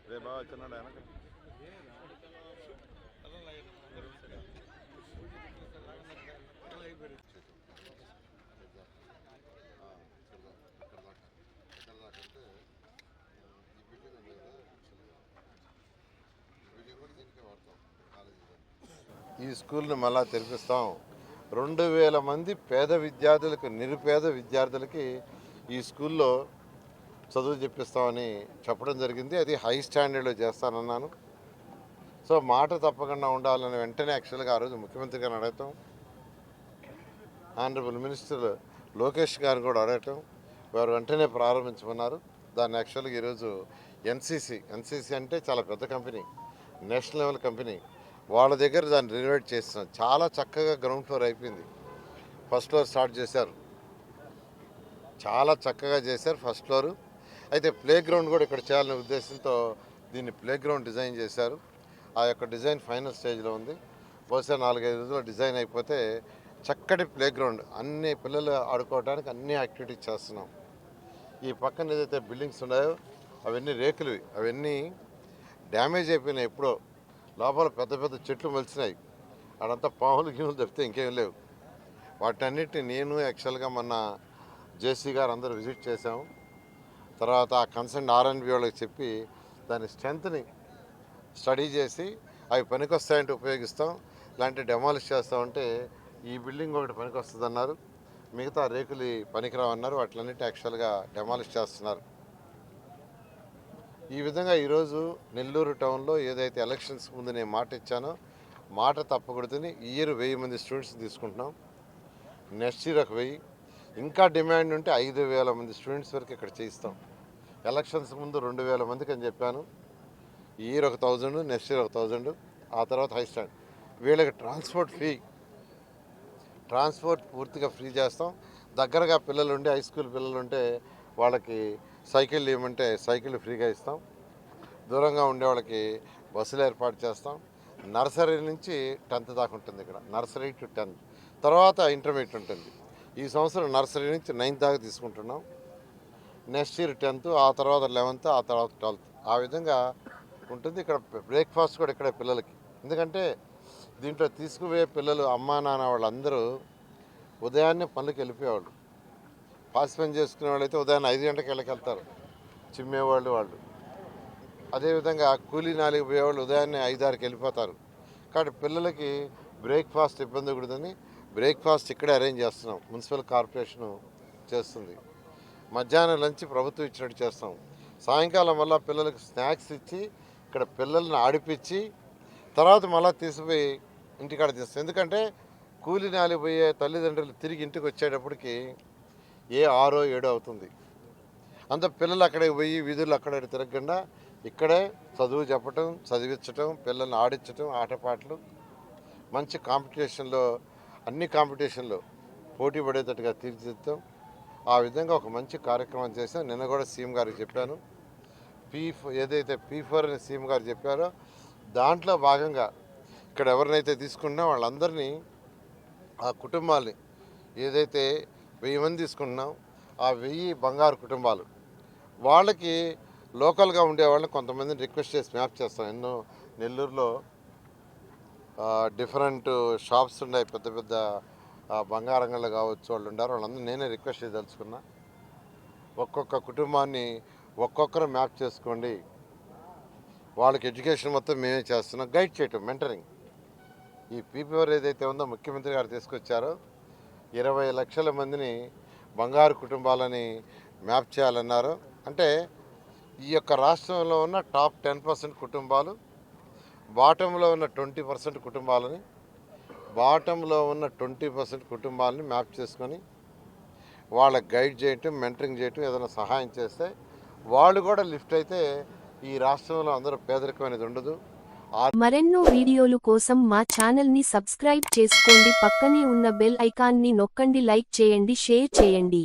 రే బాగా వచ్చినాడు వెనక ఈ స్కూల్ని మళ్ళా తెరిపిస్తాం. 2000 మంది పేద విద్యార్థులకు, నిరుపేద విద్యార్థులకి ఈ స్కూల్లో చదువు చెప్పిస్తామని చెప్పడం జరిగింది. అది హై స్టాండర్డ్లో చేస్తానన్నాను. సో మాట తప్పకుండా ఉండాలని వెంటనే యాక్చువల్గా ఆ రోజు ముఖ్యమంత్రి గారిని అడగటం, ఆనరబుల్ మినిస్టర్ లోకేష్ గారిని కూడా అడగటం, వారు వెంటనే ప్రారంభించమన్నారు. దాన్ని యాక్చువల్గా ఈరోజు ఎన్సీసీ అంటే చాలా పెద్ద కంపెనీ, నేషనల్ లెవెల్ కంపెనీ, వాళ్ళ దగ్గర దాన్ని రెనోవేట్ చేస్తున్నాం. చాలా చక్కగా గ్రౌండ్ ఫ్లోర్ అయిపోయింది. ఫస్ట్ ఫ్లోర్ స్టార్ట్ చేశారు, చాలా చక్కగా చేశారు ఫస్ట్ ఫ్లోరు. అయితే ప్లే గ్రౌండ్ కూడా ఇక్కడ చేయాలనే ఉద్దేశంతో దీన్ని ప్లే గ్రౌండ్ డిజైన్ చేశారు. ఆ యొక్క డిజైన్ ఫైనల్ స్టేజ్లో ఉంది. బహుశా 4-5 రోజుల్లో డిజైన్ అయిపోతే చక్కటి ప్లే గ్రౌండ్, అన్ని పిల్లలు ఆడుకోవడానికి అన్ని యాక్టివిటీస్ చేస్తున్నాం. ఈ పక్కన ఏదైతే బిల్డింగ్స్ ఉన్నాయో అవన్నీ రేకులువి, అవన్నీ డ్యామేజ్ అయిపోయినాయి. ఎప్పుడో లోపల పెద్ద పెద్ద చెట్లు మలిచినాయి, అదంతా పాములు గీములు తప్పితే ఇంకేం లేవు. వాటన్నిటిని నేను యాక్చువల్గా మొన్న జేసీ గారు అందరూ విజిట్ చేసాము. తర్వాత ఆ కన్సర్న్ ఆర్ఎన్బి వాళ్ళకి చెప్పి దాని స్ట్రెంత్ని స్టడీ చేసి అవి పనికొస్తాయంటే ఉపయోగిస్తాం, ఇలాంటి డెమాలిష్ చేస్తామంటే ఈ బిల్డింగ్ ఒకటి పనికొస్తుంది అన్నారు, మిగతా రేకులు పనికిరావన్నారు. వాటిలన్నిటి యాక్చువల్గా డెమాలిష్ చేస్తున్నారు. ఈ విధంగా ఈరోజు నెల్లూరు టౌన్లో ఏదైతే ఎలక్షన్స్ ముందు నేను మాట ఇచ్చానో మాట తప్పకూడదని ఈ ఇయర్ 1000 మంది స్టూడెంట్స్ తీసుకుంటున్నాం. నెక్స్ట్ ఇయర్ 1000, ఇంకా డిమాండ్ ఉంటే 5000 మంది స్టూడెంట్స్ వరకు ఇక్కడ చేయిస్తాం. ఎలక్షన్స్ ముందు 2000 మందికి అని చెప్పాను. ఈ ఇయర్ 1000, నెక్స్ట్ ఇయర్ 1000, ఆ తర్వాత హై స్టాండ్. వీళ్ళకి ట్రాన్స్పోర్ట్ పూర్తిగా ఫ్రీ చేస్తాం. దగ్గరగా పిల్లలు ఉండి హై స్కూల్ పిల్లలు ఉంటే వాళ్ళకి సైకిళ్ళు ఇవ్వమంటే సైకిళ్ళు ఫ్రీగా ఇస్తాం. దూరంగా ఉండే వాళ్ళకి బస్సులు ఏర్పాటు చేస్తాం. నర్సరీ నుంచి 10th దాకా ఉంటుంది ఇక్కడ, నర్సరీ టు 10th. తర్వాత ఇంటర్మీడియట్ ఉంటుంది. ఈ సంవత్సరం నర్సరీ నుంచి 9th దాకా తీసుకుంటున్నాం. నెక్స్ట్ ఇయర్ 10th, ఆ తర్వాత 11th, ఆ తర్వాత 12th, ఆ విధంగా ఉంటుంది. ఇక్కడ బ్రేక్ఫాస్ట్ కూడా ఇక్కడే పిల్లలకి, ఎందుకంటే దీంట్లో తీసుకుపోయే పిల్లలు అమ్మా నాన్న వాళ్ళందరూ ఉదయాన్నే పనులకు వెళ్ళిపోయేవాళ్ళు. పాసి పని చేసుకునే వాళ్ళు అయితే ఉదయాన్నే 5 గంటలకు వెళ్తారు, చిమ్మేవాళ్ళు వాళ్ళు. అదేవిధంగా కూలీ నాలికి పోయేవాళ్ళు ఉదయాన్నే 5-6కి వెళ్ళిపోతారు. కాబట్టి పిల్లలకి బ్రేక్ఫాస్ట్ ఇబ్బంది కూడదని బ్రేక్ఫాస్ట్ ఇక్కడే అరేంజ్ చేస్తున్నాం, మున్సిపల్ కార్పొరేషను చేస్తుంది. మధ్యాహ్నం లంచ్ ప్రభుత్వం ఇచ్చినట్టు చేస్తాం. సాయంకాలం వల్ల పిల్లలకు స్నాక్స్ ఇచ్చి ఇక్కడ పిల్లల్ని ఆడిపించి తర్వాత మళ్ళీ తీసుకుపోయి ఇంటికాడ తీస్తాం. ఎందుకంటే కూలీ నాలిపోయే తల్లిదండ్రులు తిరిగి ఇంటికి వచ్చేటప్పటికి 6-7 అవుతుంది. అంత పిల్లలు అక్కడికి పోయి వీధులు అక్కడ తిరగకుండా ఇక్కడే చదువు చెప్పటం, చదివించటం, పిల్లల్ని ఆడించటం, ఆటపాటలు, మంచి కాంపిటీషన్లో, అన్ని కాంపిటీషన్లో పోటీ పడేటట్టుగా తీర్చిదిద్దాం. ఆ విధంగా ఒక మంచి కార్యక్రమం చేసాం. నిన్న కూడా సీఎం గారికి చెప్పాను. ఏదైతే P4 అని సీఎం గారు చెప్పారో దాంట్లో భాగంగా ఇక్కడ ఎవరినైతే తీసుకున్నా వాళ్ళందరినీ, ఆ కుటుంబాలని ఏదైతే 1000 మంది తీసుకుంటున్నాం, ఆ 1000 బంగారు కుటుంబాలు, వాళ్ళకి లోకల్గా ఉండేవాళ్ళని కొంతమందిని రిక్వెస్ట్ చేసి మ్యాప్ చేస్తాం. ఎన్నో నెల్లూరులో డిఫరెంట్ షాప్స్ ఉన్నాయి, పెద్ద పెద్ద బంగారంగళ్ళు కావచ్చు, వాళ్ళు ఉండారు. వాళ్ళందరూ నేనే రిక్వెస్ట్ చేయదలుచుకున్నా, ఒక్కొక్క కుటుంబాన్ని ఒక్కొక్కరు మ్యాప్ చేసుకోండి, వాళ్ళకి ఎడ్యుకేషన్ మొత్తం మేమే చేస్తున్నాం, గైడ్ చేయటం, మెంటరింగ్. ఈ P4 ఏదైతే ఉందో ముఖ్యమంత్రి గారు తీసుకొచ్చారో 20 లక్షల మందిని బంగారు కుటుంబాలని మ్యాప్ చేయాలన్నారు. అంటే ఈ యొక్క రాష్ట్రంలో ఉన్న టాప్ 10% కుటుంబాలు, బాటంలో ఉన్న 20% కుటుంబాలని, మ్యాప్ చేసుకొని వాళ్ళకి గైడ్ చేయటం, మెంటరింగ్ చేయటం, ఏదైనా సహాయం చేస్తే వాళ్ళు కూడా లిఫ్ట్ అయితే ఈ రాష్ట్రంలో అందరూ పేదరికం అనేది ఉండదు. మరెన్నో వీడియోలు కోసం మా ఛానల్ని సబ్స్క్రైబ్ చేసుకోండి. పక్కనే ఉన్న బెల్ ఐకాన్ని నొక్కండి. లైక్ చేయండి, షేర్ చేయండి.